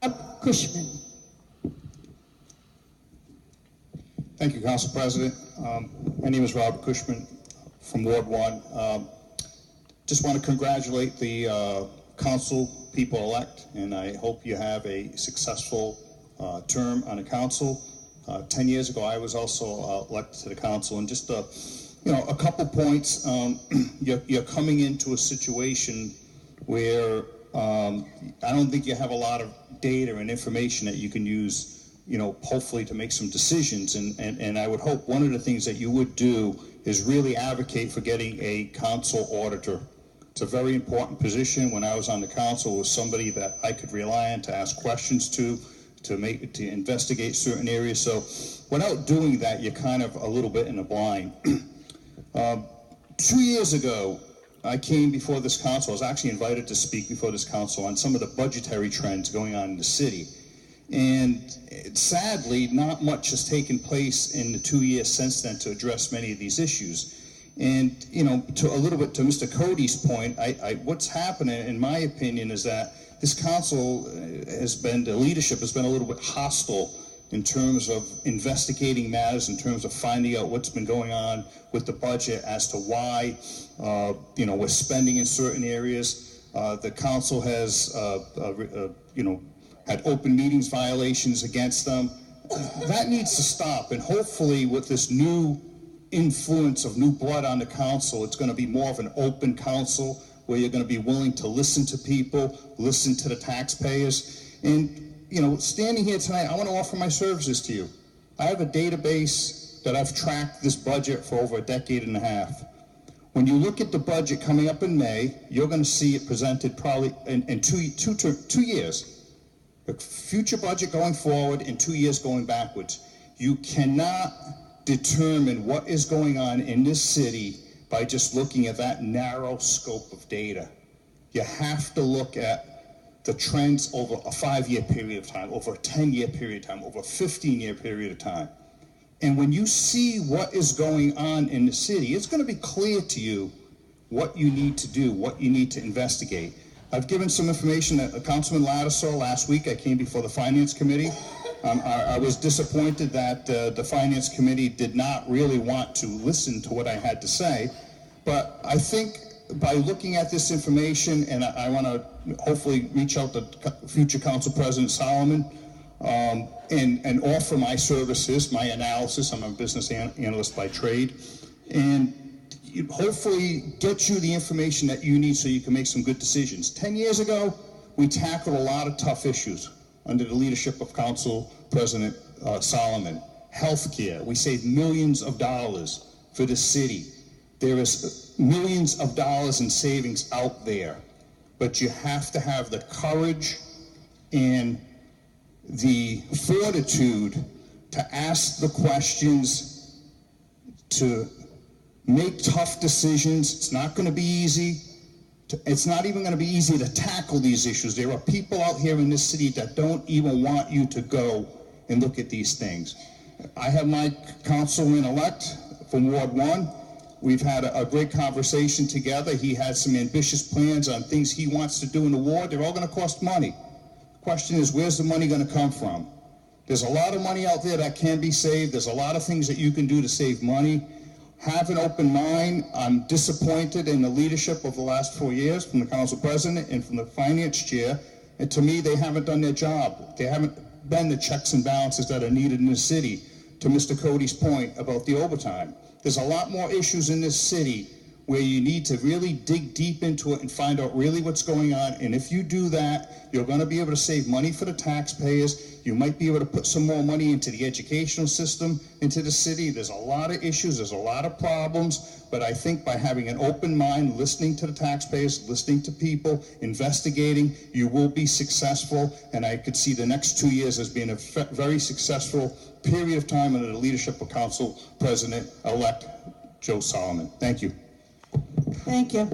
Robert Cushman. Thank you, Council President. My name is Robert Cushman from Ward 1. Just want to congratulate the council people-elect, and I hope you have a successful term on the council. 10 years ago, I was also elected to the council, and just a couple points. You're coming into a situation where I don't think you have a lot of data and information that you can use, hopefully to make some decisions. And I would hope one of the things that you would do is really advocate for getting a council auditor. It's a very important position. When I was on the council, it was somebody that I could rely on to ask questions to investigate certain areas. So without doing that, you're kind of a little bit in the blind. 2 years ago, I came before this council. I was actually invited to speak before this council on some of the budgetary trends going on in the city. And sadly, not much has taken place in the 2 years since then to address many of these issues. And, to a little bit to Mr. Cody's point, what's happening, in my opinion, is that this council the leadership has been a little bit hostile in terms of investigating matters, in terms of finding out what's been going on with the budget as to why, we're spending in certain areas. The council has, had open meetings violations against them. That needs to stop, and hopefully with this new influence of new blood on the council, it's going to be more of an open council where you're going to be willing to listen to people, listen to the taxpayers. And, standing here tonight, I want to offer my services to you. I have a database that I've tracked this budget for over a decade and a half. When you look at the budget coming up in May, you're going to see it presented probably in 2 years. A future budget going forward and 2 years going backwards. You cannot determine what is going on in this city by just looking at that narrow scope of data. You have to look at the trends over a 5-year period of time, over a 10-year period of time, over a 15-year period of time. And when you see what is going on in the city, it's going to be clear to you what you need to do, what you need to investigate. I've given some information that Councilman Lattisaw last week. I came before the Finance Committee. I was disappointed that the Finance Committee did not really want to listen to what I had to say. But I think by looking at this information, and I want to hopefully reach out to future Council President Solomon and offer my services, my analysis. I'm a business analyst by trade. And hopefully get you the information that you need so you can make some good decisions. 10 years ago, we tackled a lot of tough issues under the leadership of Council President Solomon. Healthcare, we saved millions of dollars for the city. There is millions of dollars in savings out there, but you have to have the courage and the fortitude to ask the questions, to make tough decisions. It's not going to be easy. It's not even going to be easy to tackle these issues. There are people out here in this city that don't even want you to go and look at these things. I have my councilman-elect from Ward 1. We've had a great conversation together. He has some ambitious plans on things he wants to do in the ward. They're all going to cost money. The question is, where's the money going to come from? There's a lot of money out there that can be saved. There's a lot of things that you can do to save money. Have an open mind. I'm disappointed in the leadership of the last 4 years from the council president and from the finance chair. And to me, they haven't done their job. They haven't been the checks and balances that are needed in the city. To Mr. Cody's point about the overtime, there's a lot more issues in this city where you need to really dig deep into it and find out really what's going on. And if you do that, you're going to be able to save money for the taxpayers. You might be able to put some more money into the educational system, into the city. There's a lot of issues, there's a lot of problems, but I think by having an open mind, listening to the taxpayers, listening to people, investigating, you will be successful. And I could see the next 2 years as being a very successful period of time under the leadership of Council President-elect Joe Solomon. Thank you. Thank you.